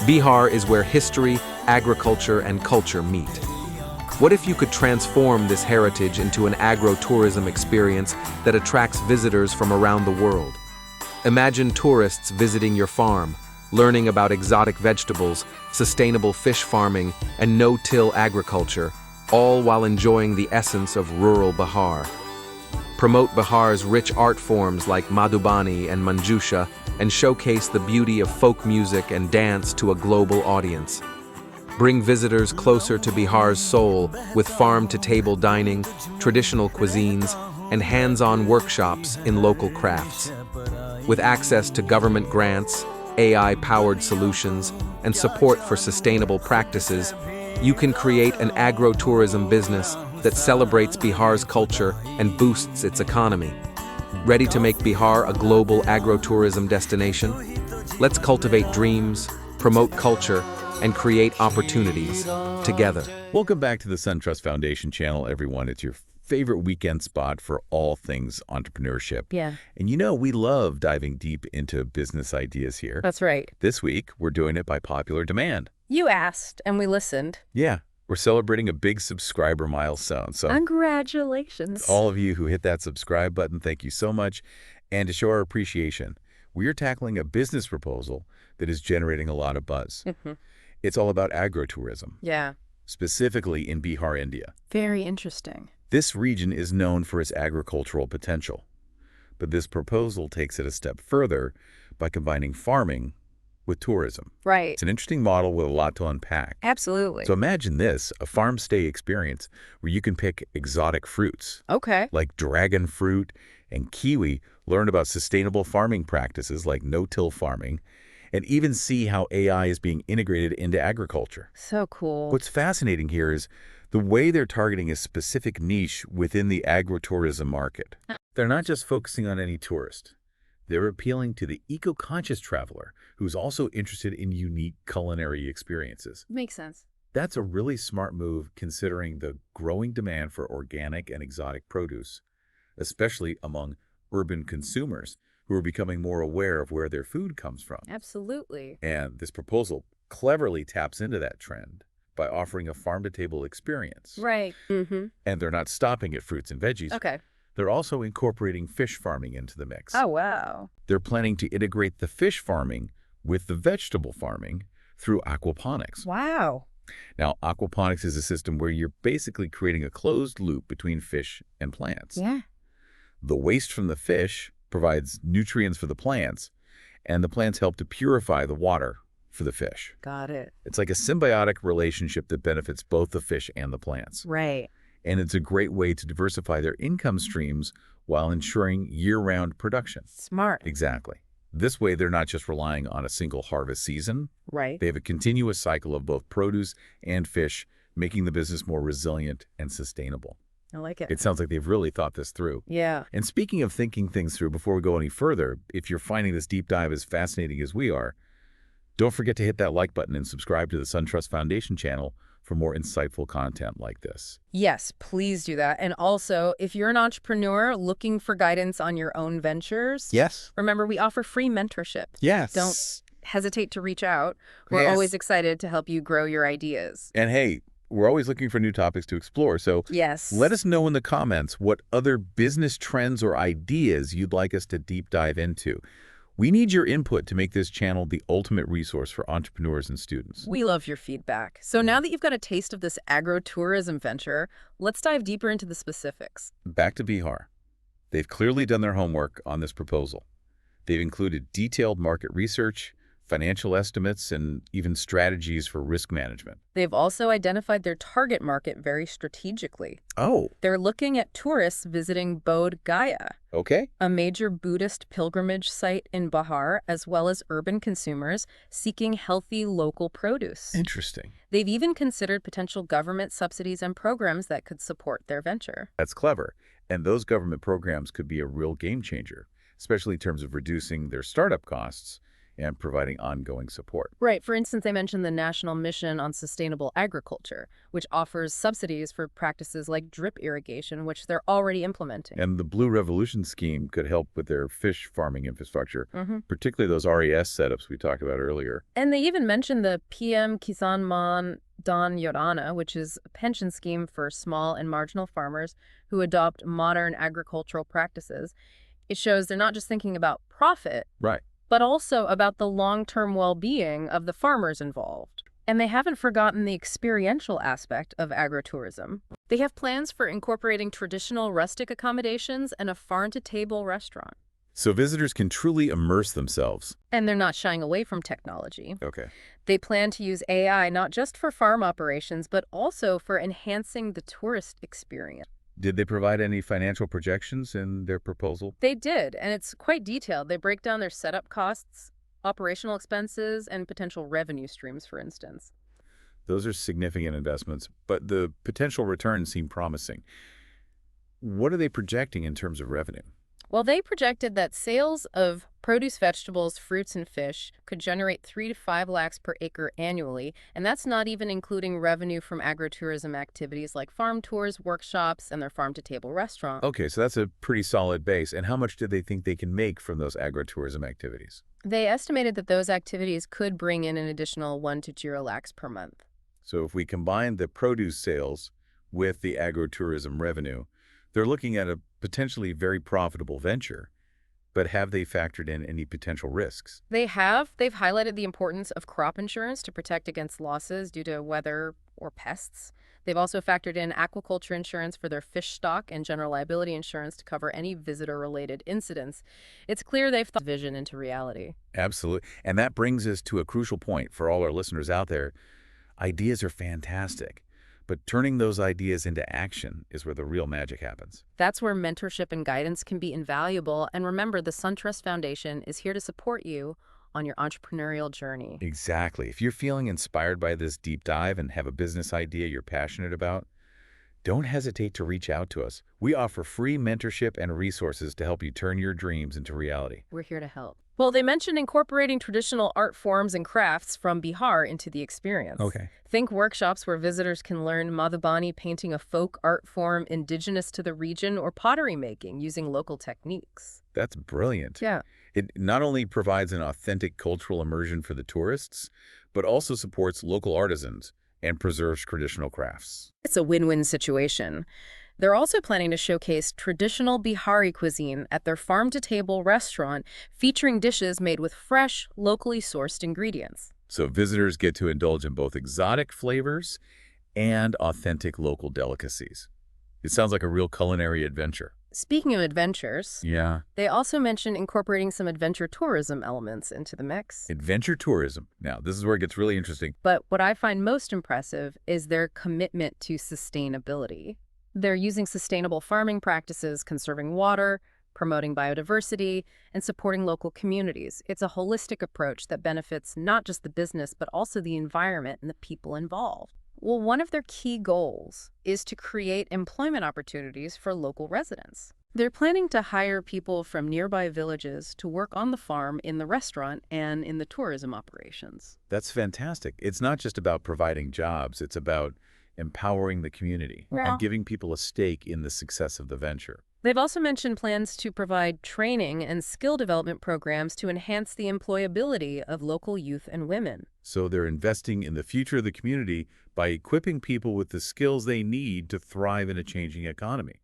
Bihar is where history, agriculture, and culture meet. What if you could transform this heritage into an agro-tourism experience that attracts visitors from around the world? Imagine tourists visiting your farm, learning about exotic vegetables, sustainable fish farming, and no-till agriculture, all while enjoying the essence of rural Bihar. Promote Bihar's rich art forms like Madhubani and Manjusha, and showcase the beauty of folk music and dance to a global audience. Bring visitors closer to Bihar's soul with farm-to-table dining, traditional cuisines, and hands-on workshops in local crafts. With access to government grants, AI-powered solutions, and support for sustainable practices, you can create an agro-tourism business that celebrates Bihar's culture and boosts its economy. Ready to make Bihar a global agro-tourism destination? Let's cultivate dreams, promote culture, and create opportunities together. Welcome back to the SunTrust Foundation channel, everyone. It's your favorite weekend spot for all things entrepreneurship. Yeah. And you know, we love diving deep into business ideas here. That's right. This week, we're doing it by popular demand. You asked, and we listened. Yeah. We're celebrating a big subscriber milestone. So Congratulations. all of you who hit that subscribe button, thank you so much. And to show our appreciation, we are tackling a business proposal that is generating a lot of buzz. It's all about agro-tourism, Yeah. specifically in Bihar, India. Very interesting. This region is known for its agricultural potential, but this proposal takes it a step further by combining farming with tourism. Right. It's an interesting model with a lot to unpack. Absolutely. So imagine this, a farm stay experience where you can pick exotic fruits Okay. like dragon fruit and kiwi, learn about sustainable farming practices like no-till farming, and even see how AI is being integrated into agriculture. So cool. What's fascinating here is the way they're targeting a specific niche within the agritourism market. They're not just focusing on any tourist. They're appealing to the eco-conscious traveler who's also interested in unique culinary experiences. Makes sense. That's a really smart move considering the growing demand for organic and exotic produce, especially among urban consumers who are becoming more aware of where their food comes from. Absolutely. And this proposal cleverly taps into that trend by offering a farm-to-table experience. Right. And they're not stopping at fruits and veggies. Okay. They're also incorporating fish farming into the mix. Oh, wow. They're planning to integrate the fish farming with the vegetable farming through aquaponics. Wow. Now, aquaponics is a system where you're basically creating a closed loop between fish and plants. Yeah. The waste from the fish provides nutrients for the plants, and the plants help to purify the water for the fish. Got it. It's like a symbiotic relationship that benefits both the fish and the plants. Right. And it's a great way to diversify their income streams while ensuring year-round production. Smart. Exactly. This way, they're not just relying on a single harvest season. Right. They have a continuous cycle of both produce and fish, making the business more resilient and sustainable. I like it. It sounds like they've really thought this through. Yeah. And speaking of thinking things through, before we go any further, if you're finding this deep dive as fascinating as we are, don't forget to hit that like button and subscribe to the SunTrust Foundation channel for more insightful content like this. Yes, please do that. And also, if you're an entrepreneur looking for guidance on your own ventures, Yes. remember we offer free mentorship. Yes. Don't hesitate to reach out. We're Yes. always excited to help you grow your ideas. And hey, we're always looking for new topics to explore, so Yes. let us know in the comments what other business trends or ideas you'd like us to deep dive into. We need your input to make this channel the ultimate resource for entrepreneurs and students. We love your feedback. So now that you've got a taste of this agro-tourism venture, let's dive deeper into the specifics. Back to Bihar. They've clearly done their homework on this proposal. They've included detailed market research, financial estimates, and even strategies for risk management. They've also identified their target market very strategically. Oh, They're looking at tourists visiting Bodh Gaya, okay. a major Buddhist pilgrimage site in Bihar, as well as urban consumers seeking healthy local produce. Interesting. They've even considered potential government subsidies and programs that could support their venture. That's clever. And those government programs could be a real game changer, especially in terms of reducing their startup costs and providing ongoing support. Right. For instance, they mentioned the National Mission on Sustainable Agriculture, which offers subsidies for practices like drip irrigation, which they're already implementing. And the Blue Revolution scheme could help with their fish farming infrastructure, particularly those RES setups we talked about earlier. And they even mentioned the PM Kisan Man Dhan Yojana, which is a pension scheme for small and marginal farmers who adopt modern agricultural practices. It shows they're not just thinking about profit, Right. but also about the long-term well-being of the farmers involved. And they haven't forgotten the experiential aspect of agritourism. They have plans for incorporating traditional rustic accommodations and a farm-to-table restaurant. So visitors can truly immerse themselves. And they're not shying away from technology. Okay. They plan to use AI not just for farm operations, but also for enhancing the tourist experience. Did they provide any financial projections in their proposal? They did, and it's quite detailed. They break down their setup costs, operational expenses, and potential revenue streams, for instance. Those are significant investments, but the potential returns seem promising. What are they projecting in terms of revenue? Well, they projected that sales of produce, vegetables, fruits, and fish could generate 3 to 5 lakhs per acre annually, and that's not even including revenue from agritourism activities like farm tours, workshops, and their farm-to-table restaurant. Okay, so that's a pretty solid base. And how much do they think they can make from those agritourism activities? They estimated that those activities could bring in an additional 1 to 2 lakhs per month. So if we combine the produce sales with the agrotourism revenue, they're looking at a potentially very profitable venture. But have they factored in any potential risks? They have. They've highlighted the importance of crop insurance to protect against losses due to weather or pests. They've also factored in aquaculture insurance for their fish stock and general liability insurance to cover any visitor-related incidents. It's clear they've thought vision into reality. Absolutely. And that brings us to a crucial point for all our listeners out there. Ideas are fantastic, but turning those ideas into action is where the real magic happens. That's where mentorship and guidance can be invaluable. And remember, the SunTrust Foundation is here to support you on your entrepreneurial journey. Exactly. If you're feeling inspired by this deep dive and have a business idea you're passionate about, don't hesitate to reach out to us. We offer free mentorship and resources to help you turn your dreams into reality. We're here to help. Well, they mentioned incorporating traditional art forms and crafts from Bihar into the experience. Okay. Think workshops where visitors can learn Madhubani painting, a folk art form indigenous to the region, or pottery making using local techniques. That's brilliant. Yeah. It not only provides an authentic cultural immersion for the tourists, but also supports local artisans and preserves traditional crafts. It's a win-win situation. They're also planning to showcase traditional Bihari cuisine at their farm-to-table restaurant, featuring dishes made with fresh, locally sourced ingredients. So visitors get to indulge in both exotic flavors and authentic local delicacies. It sounds like a real culinary adventure. Speaking of adventures, Yeah. they also mentioned incorporating some adventure tourism elements into the mix. Adventure tourism. Now, this is where it gets really interesting. But what I find most impressive is their commitment to sustainability. They're using sustainable farming practices, conserving water, promoting biodiversity, and supporting local communities. It's a holistic approach that benefits not just the business, but also the environment and the people involved. Well, one of their key goals is to create employment opportunities for local residents. They're planning to hire people from nearby villages to work on the farm, in the restaurant, and in the tourism operations. That's fantastic. It's not just about providing jobs. It's about empowering the community and giving people a stake in the success of the venture. They've also mentioned plans to provide training and skill development programs to enhance the employability of local youth and women. So they're investing in the future of the community by equipping people with the skills they need to thrive in a changing economy.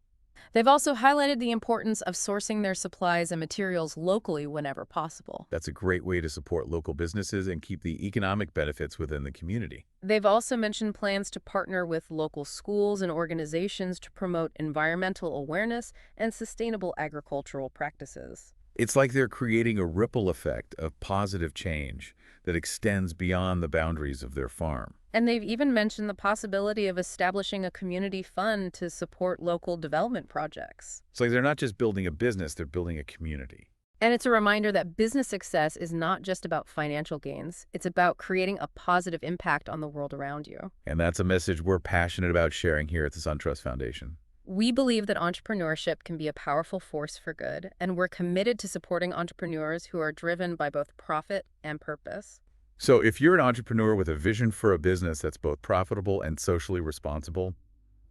They've also highlighted the importance of sourcing their supplies and materials locally whenever possible. That's a great way to support local businesses and keep the economic benefits within the community. They've also mentioned plans to partner with local schools and organizations to promote environmental awareness and sustainable agricultural practices. It's like they're creating a ripple effect of positive change that extends beyond the boundaries of their farm. And they've even mentioned the possibility of establishing a community fund to support local development projects. It's like they're not just building a business, they're building a community. And it's a reminder that business success is not just about financial gains. It's about creating a positive impact on the world around you. And that's a message we're passionate about sharing here at the SunTrust Foundation. We believe that entrepreneurship can be a powerful force for good, and we're committed to supporting entrepreneurs who are driven by both profit and purpose. So if you're an entrepreneur with a vision for a business that's both profitable and socially responsible,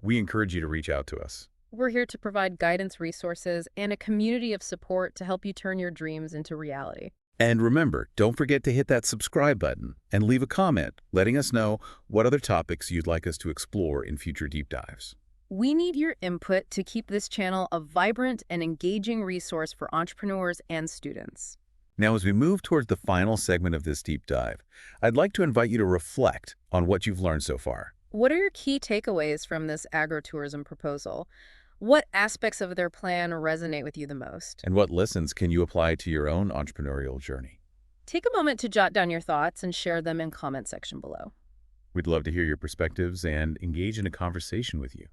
we encourage you to reach out to us. We're here to provide guidance, resources, and a community of support to help you turn your dreams into reality. And remember, don't forget to hit that subscribe button and leave a comment letting us know what other topics you'd like us to explore in future deep dives. We need your input to keep this channel a vibrant and engaging resource for entrepreneurs and students. Now, as we move towards the final segment of this deep dive, I'd like to invite you to reflect on what you've learned so far. What are your key takeaways from this agritourism proposal? What aspects of their plan resonate with you the most? And what lessons can you apply to your own entrepreneurial journey? Take a moment to jot down your thoughts and share them in comment section below. We'd love to hear your perspectives and engage in a conversation with you.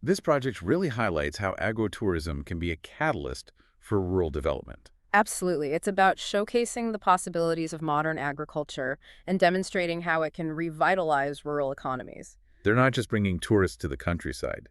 This project really highlights how agrotourism can be a catalyst for rural development. Absolutely. It's about showcasing the possibilities of modern agriculture and demonstrating how it can revitalize rural economies. They're not just bringing tourists to the countryside.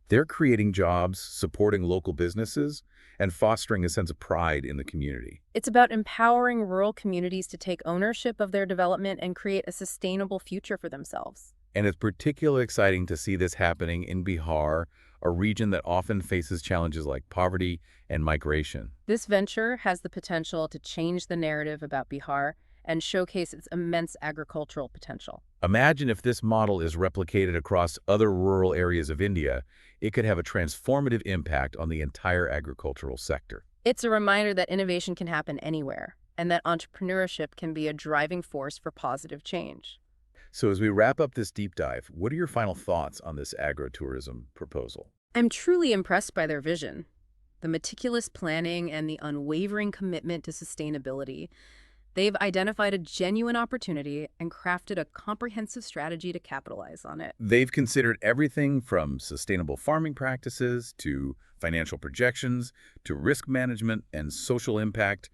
They're creating jobs, supporting local businesses, and fostering a sense of pride in the community. It's about empowering rural communities to take ownership of their development and create a sustainable future for themselves. And it's particularly exciting to see this happening in Bihar, a region that often faces challenges like poverty and migration. This venture has the potential to change the narrative about Bihar and showcase its immense agricultural potential. Imagine if this model is replicated across other rural areas of India, it could have a transformative impact on the entire agricultural sector. It's a reminder that innovation can happen anywhere, and that entrepreneurship can be a driving force for positive change. So as we wrap up this deep dive, what are your final thoughts on this agrotourism proposal? I'm truly impressed by their vision, the meticulous planning and the unwavering commitment to sustainability. They've identified a genuine opportunity and crafted a comprehensive strategy to capitalize on it. They've considered everything from sustainable farming practices to financial projections to risk management and social impact.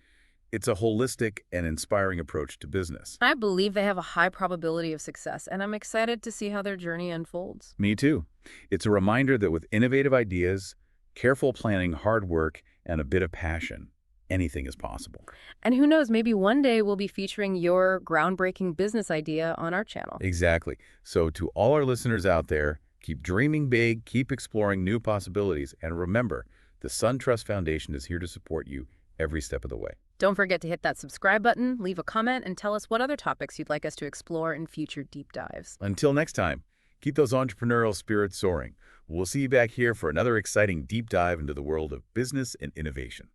It's a holistic and inspiring approach to business. I believe they have a high probability of success, and I'm excited to see how their journey unfolds. Me too. It's a reminder that with innovative ideas, careful planning, hard work, and a bit of passion, anything is possible. And who knows, maybe one day we'll be featuring your groundbreaking business idea on our channel. Exactly. So to all our listeners out there, keep dreaming big, keep exploring new possibilities, and remember, the SunTrust Foundation is here to support you every step of the way. Don't forget to hit that subscribe button, leave a comment, and tell us what other topics you'd like us to explore in future deep dives. Until next time, keep those entrepreneurial spirits soaring. We'll see you back here for another exciting deep dive into the world of business and innovation.